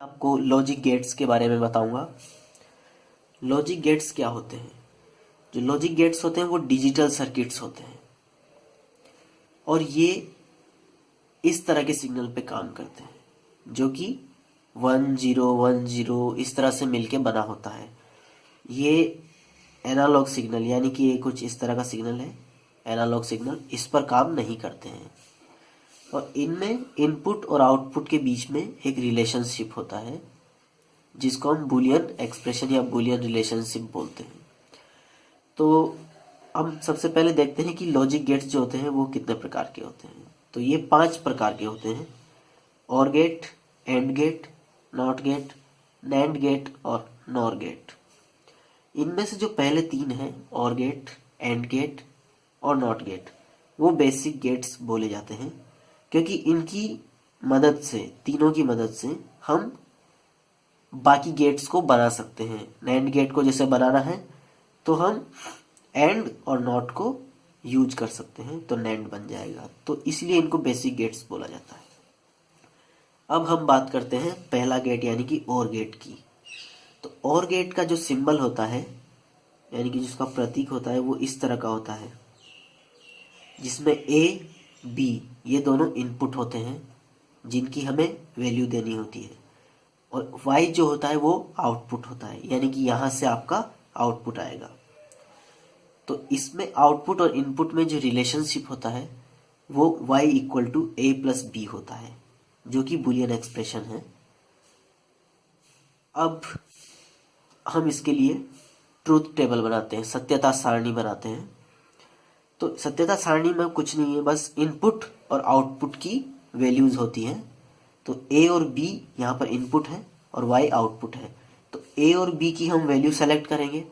आपको logic gates के बारे में बताऊंगा। लॉजिक गेट्स क्या होते हैं? जो लॉजिक गेट्स होते हैं वो डिजिटल सर्किट्स होते हैं और ये इस तरह के सिग्नल पे काम करते हैं जो कि 1010 इस तरह से मिलके बना होता है। ये एनालॉग सिग्नल यानी कि ये कुछ इस तरह का सिग्नल है, एनालॉग सिग्नल, इस पर काम नहीं करते हैं और इनमें इनपुट और आउटपुट के बीच में एक रिलेशनशिप होता है जिसको हम बुलियन एक्सप्रेशन या बुलियन रिलेशनशिप बोलते हैं। तो हम सबसे पहले देखते हैं कि लॉजिक गेट्स जो होते हैं वो कितने प्रकार के होते हैं। तो ये 5 प्रकार के होते हैं: OR gate, AND gate, NOT gate, NAND gate और नॉर गेट। इनमें से जो पहले 3 हैं, और गेट, एंड गेट और नॉट गेट, वो बेसिक गेट्स बोले जाते हैं क्योंकि इनकी मदद से, तीनों की मदद से हम बाकी गेट्स को बना सकते हैं। नैंड गेट को जैसे बनाना है तो हम एंड और नॉट को यूज कर सकते हैं तो नैंड बन जाएगा। तो इसलिए इनको बेसिक गेट्स बोला जाता है। अब हम बात करते हैं पहला गेट यानी कि और गेट की। तो और गेट का जो सिंबल होता है यानी कि जिसका प्रतीक होता है वो इस तरह का होता है जिसमें ए बी ये दोनों इनपुट होते हैं जिनकी हमें वैल्यू देनी होती है और y जो होता है वो आउटपुट होता है यानी कि यहां से आपका आउटपुट आएगा। तो इसमें आउटपुट और इनपुट में जो रिलेशनशिप होता है वो y equal to A plus B होता है जो कि बुलियन एक्सप्रेशन है। अब हम इसके लिए ट्रूथ टेबल बनाते हैं, सत्यता सारणी बनाते हैं। तो सत्यता सारणी में कुछ नहीं है, बस इनपुट और आउटपुट की वैल्यूज होती हैं। तो ए और बी यहाँ पर इनपुट है और वाई आउटपुट है। तो ए और बी की हम वैल्यू सेलेक्ट करेंगे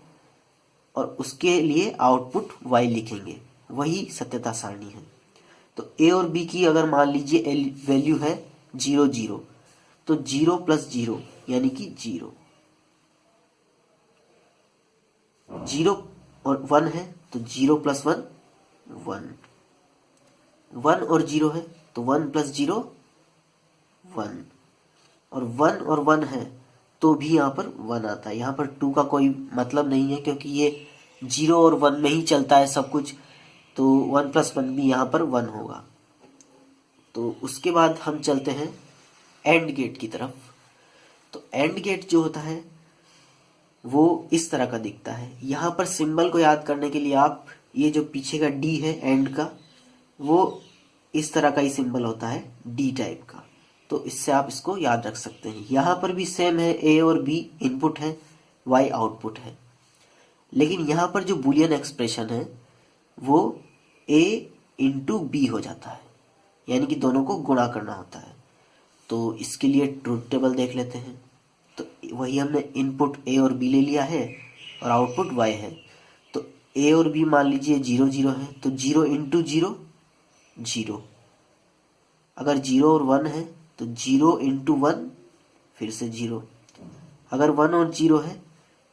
और उसके लिए आउटपुट वाई लिखेंगे, वही सत्यता सारणी है। तो ए और बी की अगर मान लीजिए वैल्यू है 0 0, तो 0 प्लस 0 यानी कि 0, 0 और 1 है तो 0 प्लस 1 1, 1 और 0 है तो 1 प्लस 0 1, और 1 और 1 है तो भी यहाँ पर 1 आता है। यहाँ पर 2 का कोई मतलब नहीं है क्योंकि ये 0 और 1 में ही चलता है सब कुछ, तो 1 प्लस 1 भी यहाँ पर 1 होगा। तो उसके बाद हम चलते हैं एंड गेट की तरफ। तो एंड गेट जो होता है वो इस तरह का दिखता है। यहाँ पर सिंबल को याद करने के लिए आप ये जो पीछे का डी है एंड का, वो इस तरह का ही सिंबल होता है, डी टाइप का। तो इससे आप इसको याद रख सकते हैं। यहाँ पर भी सेम है, ए और बी इनपुट है, वाई आउटपुट है। लेकिन यहाँ पर जो बुलियन एक्सप्रेशन है वो ए इंटू बी हो जाता है यानी कि दोनों को गुणा करना होता है। तो इसके लिए ट्रूथ टेबल देख लेते हैं। तो वही हमने इनपुट ए और बी ले लिया है और आउटपुट वाई है। तो ए और बी मान लीजिए 0 0 है तो 0 इंटू 0 0, अगर 0 और 1 है तो 0 इंटू 1 फिर से 0, अगर 1 और 0 है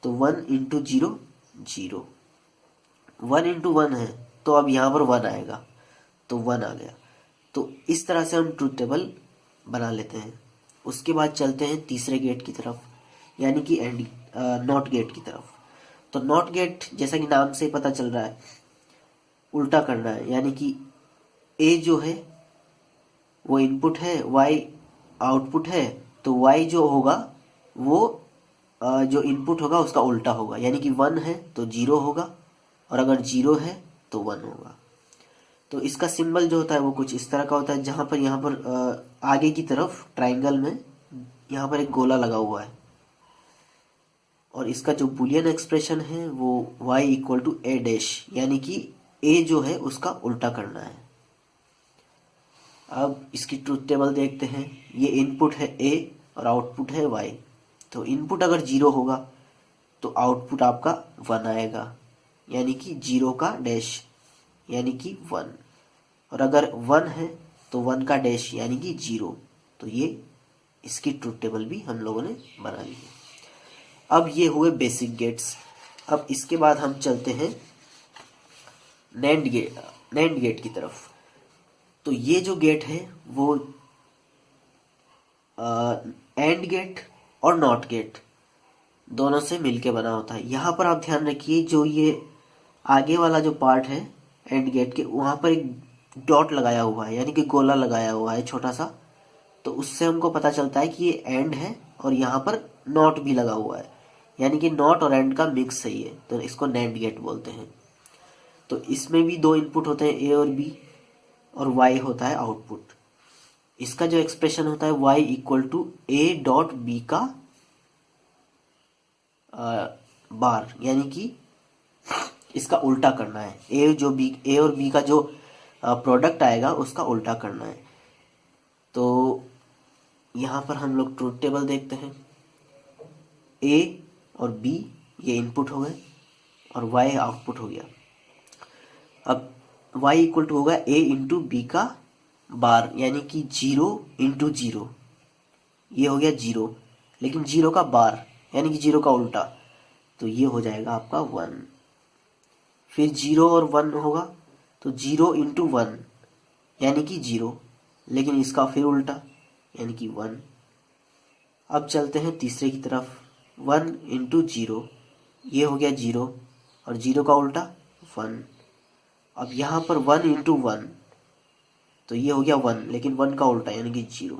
तो 1 इंटू 0 0, 1 इंटू 1 है तो अब यहाँ पर 1 आएगा तो 1 आ गया। तो इस तरह से हम ट्रूथ टेबल बना लेते हैं। उसके बाद चलते हैं तीसरे गेट की तरफ यानी कि नॉट गेट की तरफ। तो नॉट गेट जैसा कि नाम से ही पता चल रहा है, उल्टा करना है यानी कि ए जो है वो इनपुट है, वाई आउटपुट है, तो वाई जो होगा वो जो इनपुट होगा उसका उल्टा होगा यानी कि 1 है तो 0 होगा और अगर 0 है तो 1 होगा। तो इसका सिंबल जो होता है वो कुछ इस तरह का होता है जहां पर यहाँ पर आगे की तरफ ट्राइंगल में यहाँ पर एक गोला लगा हुआ है और इसका जो बुलियन एक्सप्रेशन है वो y equal to A dash यानी कि a जो है उसका उल्टा करना है। अब इसकी ट्रूथ टेबल देखते हैं। ये इनपुट है a और आउटपुट है y। तो इनपुट अगर 0 होगा तो आउटपुट आपका 1 आएगा यानी कि 0 का डैश यानी कि 1, और अगर 1 है तो 1 का डैश यानी कि 0। तो ये इसकी ट्रूथ टेबल भी हम लोगों ने बना ली है। अब ये हुए बेसिक गेट्स। अब इसके बाद हम चलते हैं नैंड गेट की तरफ। तो ये जो गेट है वो एंड गेट और नॉट गेट दोनों से मिलके बना होता है। यहाँ पर आप ध्यान रखिए, जो ये आगे वाला जो पार्ट है एंड गेट के, वहाँ पर एक डॉट लगाया हुआ है, यानी कि गोला लगाया हुआ है छोटा सा। तो उससे हमको पता चलता है कि ये एंड है और यहाँ पर नॉट भी लगा हुआ है, यानी कि नॉट और एंड का मिक्स है ये, तो इसको नैंड गेट बोलते हैं। तो इसमें भी दो इनपुट होते हैं, ए और बी, और वाई होता है आउटपुट। इसका जो एक्सप्रेशन होता है Y equal to A dot B का बार, यानी कि इसका उल्टा करना है। ए और बी का जो प्रोडक्ट आएगा उसका उल्टा करना है। तो यहाँ पर हम लोग ट्रूथ टेबल देखते हैं। ए और बी ये इनपुट हो गए और वाई आउटपुट हो गया। अब y इक्वल टू होगा a इंटू बी का बार, यानी कि 0 इंटू 0, ये हो गया 0, लेकिन 0 का बार यानी कि 0 का उल्टा, तो ये हो जाएगा आपका 1। फिर 0 और 1 होगा तो 0 इंटू 1 यानी कि 0, लेकिन इसका फिर उल्टा यानी कि 1। अब चलते हैं तीसरे की तरफ, 1 इंटू 0, ये हो गया 0 और 0 का उल्टा 1। अब यहाँ पर 1 इंटू 1, तो ये हो गया 1, लेकिन 1 का उल्टा यानी कि 0।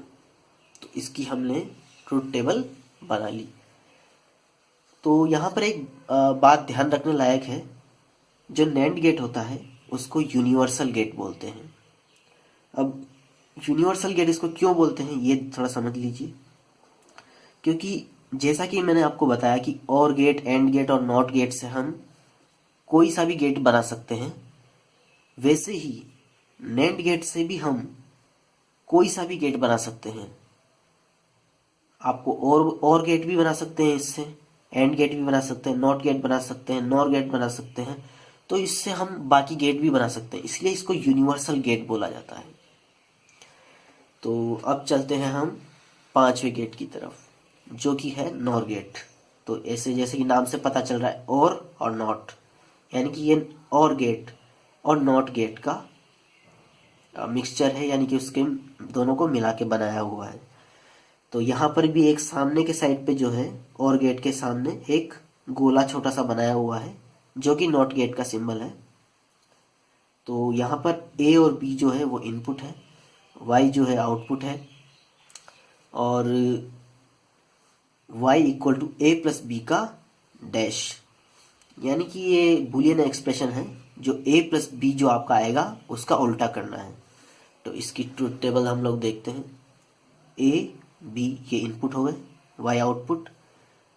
तो इसकी हमने ट्रूथ टेबल बना ली। तो यहाँ पर एक बात ध्यान रखने लायक है, जो नैंड गेट होता है उसको यूनिवर्सल गेट बोलते हैं। अब यूनिवर्सल गेट इसको क्यों बोलते हैं ये थोड़ा समझ लीजिए, क्योंकि जैसा कि मैंने आपको बताया कि और गेट, एंड गेट और नॉट गेट से हम कोई सा भी गेट बना सकते हैं, वैसे ही नैंड गेट से भी हम कोई सा भी गेट बना सकते हैं। आपको और गेट भी बना सकते हैं, इससे एंड गेट भी बना सकते हैं, नॉट गेट बना सकते हैं, नॉर गेट बना सकते हैं। तो इससे हम बाकी गेट भी बना सकते हैं, इसलिए इसको यूनिवर्सल गेट बोला जाता है। तो अब चलते हैं हम पांचवें गेट की तरफ, जो कि है नॉर गेट। तो ऐसे जैसे कि नाम से पता चल रहा है और नॉट, यानी कि ये और गेट और नॉट गेट का मिक्सचर है, यानी कि उसके दोनों को मिला के बनाया हुआ है। तो यहाँ पर भी एक सामने के साइड पे जो है, और गेट के सामने एक गोला छोटा सा बनाया हुआ है, जो कि नॉट गेट का सिंबल है। तो यहाँ पर ए और बी जो है वो इनपुट है, वाई जो है आउटपुट है, और y equal to A plus B का डैश, यानी कि ये बूलियन एक्सप्रेशन है, जो a प्लस बी जो आपका आएगा उसका उल्टा करना है। तो इसकी ट्रूथ टेबल हम लोग देखते हैं। a b ये इनपुट हो गए, y आउटपुट।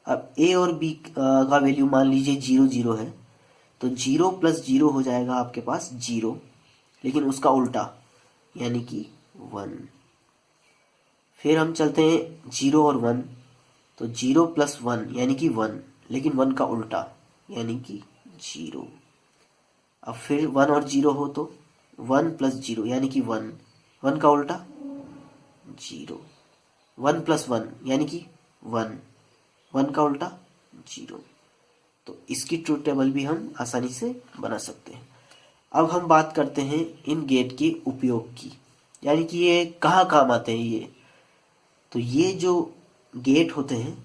अब a और b का वैल्यू मान लीजिए 0 0 है, तो 0 प्लस 0 हो जाएगा आपके पास 0, लेकिन उसका उल्टा यानी कि 1। फिर हम चलते हैं 0 और 1, तो 0 प्लस 1 यानी कि 1, लेकिन 1 का उल्टा यानी कि 0। अब फिर 1 और 0 हो तो 1 प्लस 0 यानी कि 1, 1 का उल्टा 0। 1 प्लस 1 यानी कि 1, 1 का उल्टा 0। तो इसकी ट्रूथ टेबल भी हम आसानी से बना सकते हैं। अब हम बात करते हैं इन गेट के उपयोग की, यानी कि ये कहाँ काम आते हैं ये। तो ये जो गेट होते हैं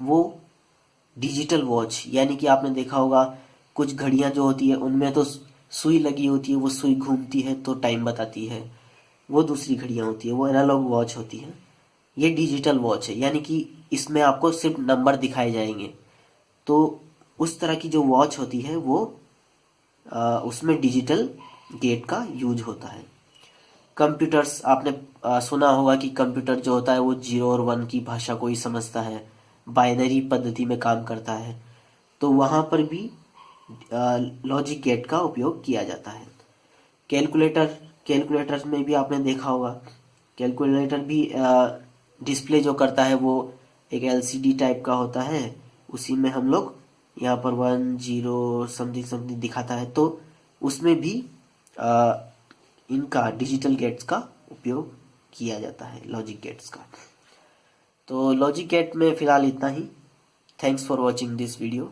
वो डिजिटल वॉच, यानी कि आपने देखा होगा कुछ घड़ियां जो होती है उनमें तो सुई लगी होती है, वो सुई घूमती है तो टाइम बताती है। वो दूसरी घड़ियां होती है वो एनालॉग वॉच होती है। ये डिजिटल वॉच है, यानी कि इसमें आपको सिर्फ नंबर दिखाए जाएंगे। तो उस तरह की जो वॉच होती है वो उसमें डिजिटल गेट का यूज होता है। कंप्यूटर्स आपने सुना होगा कि कंप्यूटर जो होता है वो 0 और 1 की भाषा को ही समझता है, बाइनरी पद्धति में काम करता है। तो वहाँ पर भी लॉजिक गेट का उपयोग किया जाता है। कैलकुलेटर में भी आपने देखा होगा, कैलकुलेटर भी डिस्प्ले जो करता है वो एक एलसीडी टाइप का होता है, उसी में हम लोग यहाँ पर 1 0 समथिंग समथिंग दिखाता है। तो उसमें भी इनका डिजिटल गेट्स का उपयोग किया जाता है, लॉजिक गेट्स का। तो लॉजिक गेट में फिलहाल इतना ही। Thanks for watching this video.